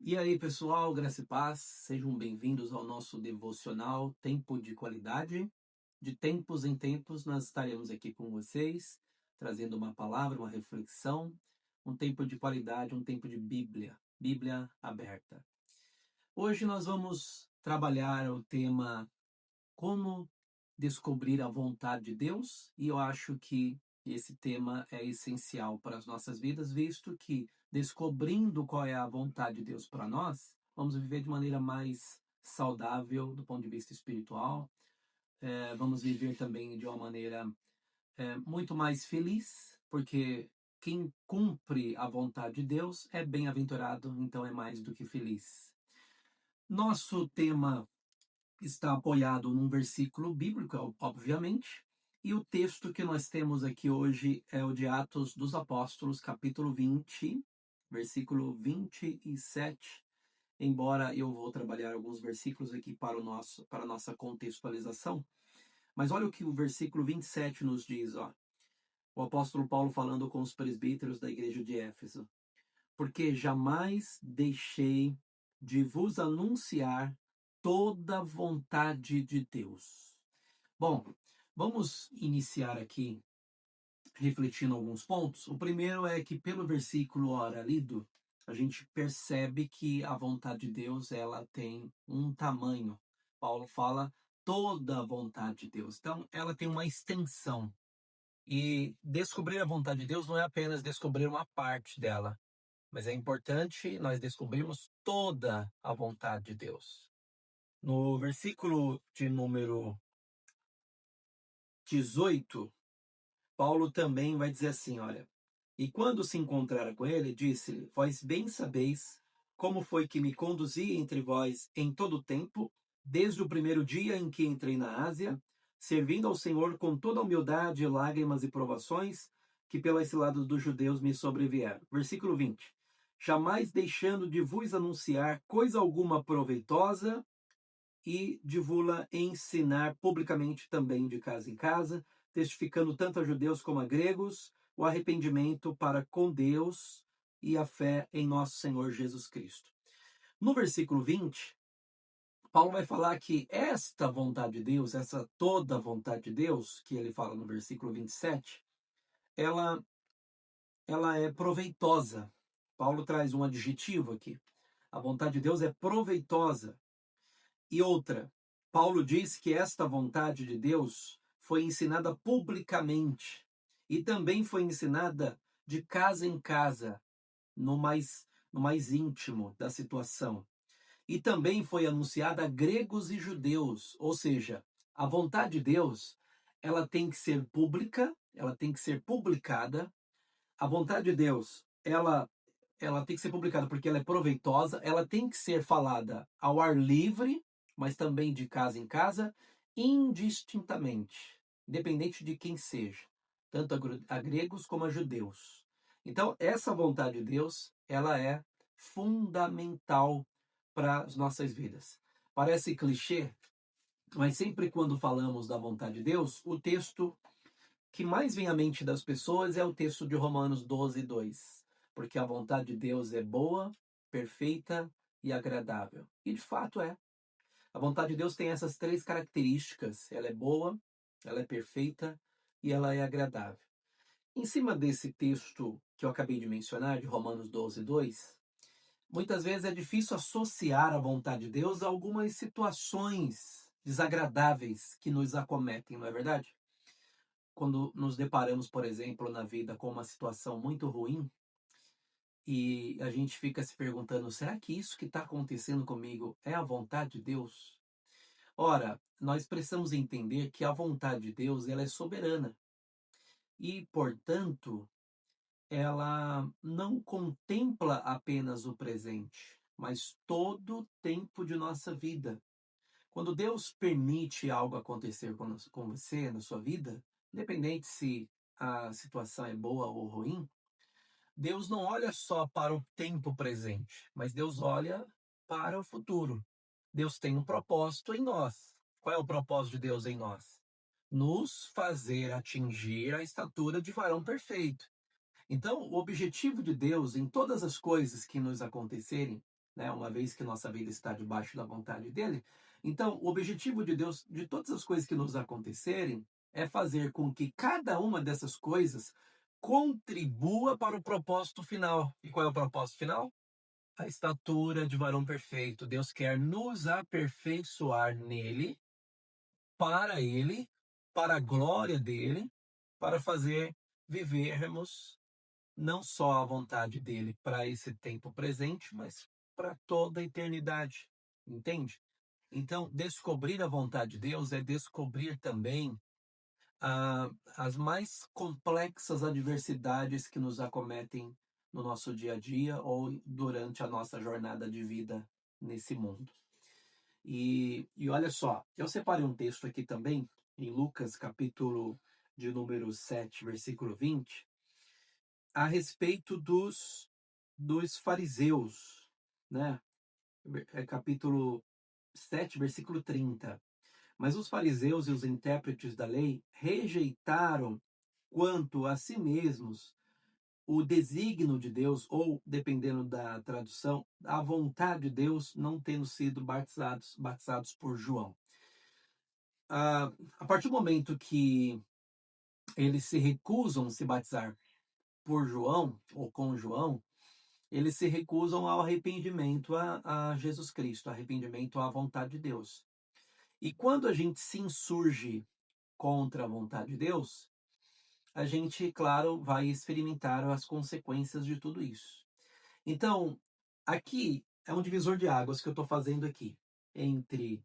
E aí, pessoal, graça e paz, sejam bem-vindos ao nosso devocional Tempo de Qualidade. De tempos em tempos, nós estaremos aqui com vocês, trazendo uma palavra, uma reflexão, um tempo de qualidade, um tempo de Bíblia aberta. Hoje nós vamos trabalhar o tema Como descobrir a vontade de Deus, e eu acho que esse tema é essencial para as nossas vidas, visto que descobrindo qual é a vontade de Deus para nós, vamos viver de maneira mais saudável do ponto de vista espiritual, vamos viver também de uma maneira muito mais feliz, porque quem cumpre a vontade de Deus é bem-aventurado, então é mais do que feliz. Nosso tema está apoiado num versículo bíblico, obviamente, e o texto que nós temos aqui hoje é o de Atos dos Apóstolos, capítulo 20, versículo 27, embora eu vou trabalhar alguns versículos aqui para a nossa contextualização, mas olha o que o versículo 27 nos diz, ó. O apóstolo Paulo falando com os presbíteros da igreja de Éfeso. Porque jamais deixei de vos anunciar toda a vontade de Deus. Bom, vamos iniciar aqui refletindo alguns pontos. O primeiro é que pelo versículo ora lido, a gente percebe que a vontade de Deus, ela tem um tamanho. Paulo fala toda a vontade de Deus. Então, ela tem uma extensão. E descobrir a vontade de Deus não é apenas descobrir uma parte dela, mas é importante nós descobrirmos toda a vontade de Deus. No versículo de número 18, Paulo também vai dizer assim, olha, e quando se encontrara com ele, disse-lhe, vós bem sabeis como foi que me conduzi entre vós em todo o tempo, desde o primeiro dia em que entrei na Ásia, servindo ao Senhor com toda a humildade, lágrimas e provações, que pelas ciladas dos judeus me sobrevieram. Versículo 20. Jamais deixando de vos anunciar coisa alguma proveitosa, e de vos ensinar publicamente também de casa em casa, testificando tanto a judeus como a gregos o arrependimento para com Deus e a fé em nosso Senhor Jesus Cristo. No versículo 20, Paulo vai falar que esta vontade de Deus, essa toda vontade de Deus, que ele fala no versículo 27, ela é proveitosa. Paulo traz um adjetivo aqui. A vontade de Deus é proveitosa. E outra, Paulo diz que esta vontade de Deus foi ensinada publicamente e também foi ensinada de casa em casa, no mais íntimo da situação. E também foi anunciada a gregos e judeus, ou seja, a vontade de Deus, ela tem que ser pública, ela tem que ser publicada. A vontade de Deus, ela tem que ser publicada porque ela é proveitosa, ela tem que ser falada ao ar livre, mas também de casa em casa, indistintamente, independente de quem seja, tanto a gregos como a judeus. Então, essa vontade de Deus, ela é fundamental para as nossas vidas. Parece clichê, mas sempre quando falamos da vontade de Deus, o texto que mais vem à mente das pessoas é o texto de Romanos 12, 2. Porque a vontade de Deus é boa, perfeita e agradável. E de fato é. A vontade de Deus tem essas três características. Ela é boa, ela é perfeita e ela é agradável. Em cima desse texto que eu acabei de mencionar, de Romanos 12, 2, muitas vezes é difícil associar a vontade de Deus a algumas situações desagradáveis que nos acometem, não é verdade? Quando nos deparamos, por exemplo, na vida com uma situação muito ruim e a gente fica se perguntando, será que isso que está acontecendo comigo é a vontade de Deus? Ora, nós precisamos entender que a vontade de Deus, ela é soberana e, portanto, ela não contempla apenas o presente, mas todo o tempo de nossa vida. Quando Deus permite algo acontecer com você na sua vida, independente se a situação é boa ou ruim, Deus não olha só para o tempo presente, mas Deus olha para o futuro. Deus tem um propósito em nós. Qual é o propósito de Deus em nós? Nos fazer atingir a estatura de varão perfeito. Então, o objetivo de Deus em todas as coisas que nos acontecerem né? Uma vez que nossa vida está debaixo da vontade dele. Então, o objetivo de Deus, de todas as coisas que nos acontecerem, é fazer com que cada uma dessas coisas contribua para o propósito final. E qual é o propósito final? A estatura de varão perfeito. Deus quer nos aperfeiçoar nele, para a glória dele, para fazer vivermos não só a vontade dele para esse tempo presente, mas para toda a eternidade. Entende? Então, descobrir a vontade de Deus é descobrir também as mais complexas adversidades que nos acometem no nosso dia a dia ou durante a nossa jornada de vida nesse mundo. E olha só, eu separei um texto aqui também, em Lucas, capítulo de número 7, versículo 20, a respeito dos fariseus, né? É capítulo 7, versículo 30. Mas os fariseus e os intérpretes da lei rejeitaram quanto a si mesmos o desígnio de Deus, ou, dependendo da tradução, a vontade de Deus, não tendo sido batizados por João. A partir do momento que eles se recusam a se batizar por João, ou com João, eles se recusam ao arrependimento a Jesus Cristo, arrependimento à vontade de Deus. E quando a gente se insurge contra a vontade de Deus, a gente, claro, vai experimentar as consequências de tudo isso. Então, aqui é um divisor de águas que eu estou fazendo aqui, entre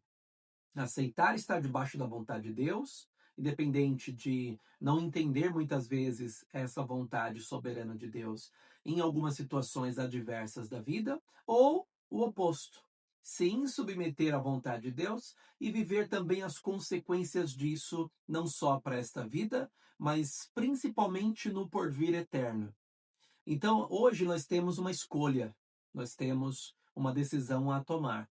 aceitar estar debaixo da vontade de Deus, independente de não entender muitas vezes essa vontade soberana de Deus em algumas situações adversas da vida, ou o oposto, se submeter à vontade de Deus e viver também as consequências disso, não só para esta vida, mas principalmente no porvir eterno. Então, hoje nós temos uma escolha, nós temos uma decisão a tomar.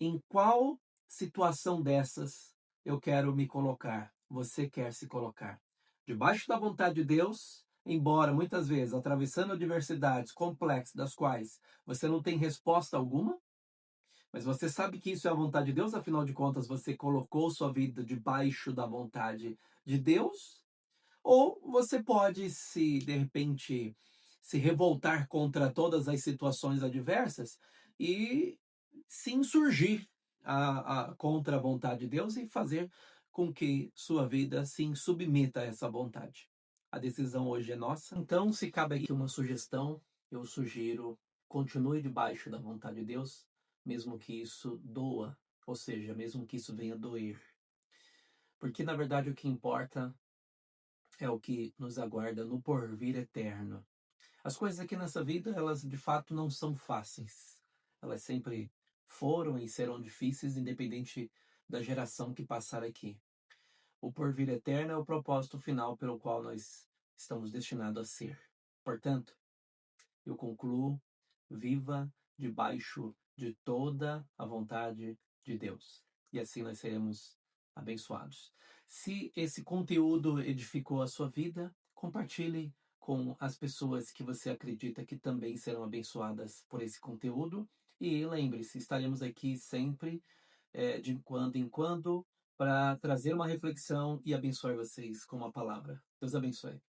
Em qual situação dessas eu quero me colocar? Você quer se colocar? Debaixo da vontade de Deus, embora muitas vezes atravessando adversidades complexas das quais você não tem resposta alguma, mas você sabe que isso é a vontade de Deus, afinal de contas você colocou sua vida debaixo da vontade de Deus, ou você pode de repente, se revoltar contra todas as situações adversas e se insurgir contra a vontade de Deus e fazer com que sua vida se submeta a essa vontade. A decisão hoje é nossa. Então, se cabe aqui uma sugestão, eu sugiro continue debaixo da vontade de Deus, mesmo que isso doa, ou seja, mesmo que isso venha doer. Porque, na verdade, o que importa é o que nos aguarda no porvir eterno. As coisas aqui nessa vida, elas de fato não são fáceis. Elas sempre foram e serão difíceis, independente da geração que passar aqui. O porvir eterno é o propósito final pelo qual nós estamos destinados a ser. Portanto, eu concluo: viva debaixo de toda a vontade de Deus. E assim nós seremos abençoados. Se esse conteúdo edificou a sua vida, compartilhe com as pessoas que você acredita que também serão abençoadas por esse conteúdo. E lembre-se, estaremos aqui sempre, de quando em quando, para trazer uma reflexão e abençoar vocês com uma palavra. Deus abençoe.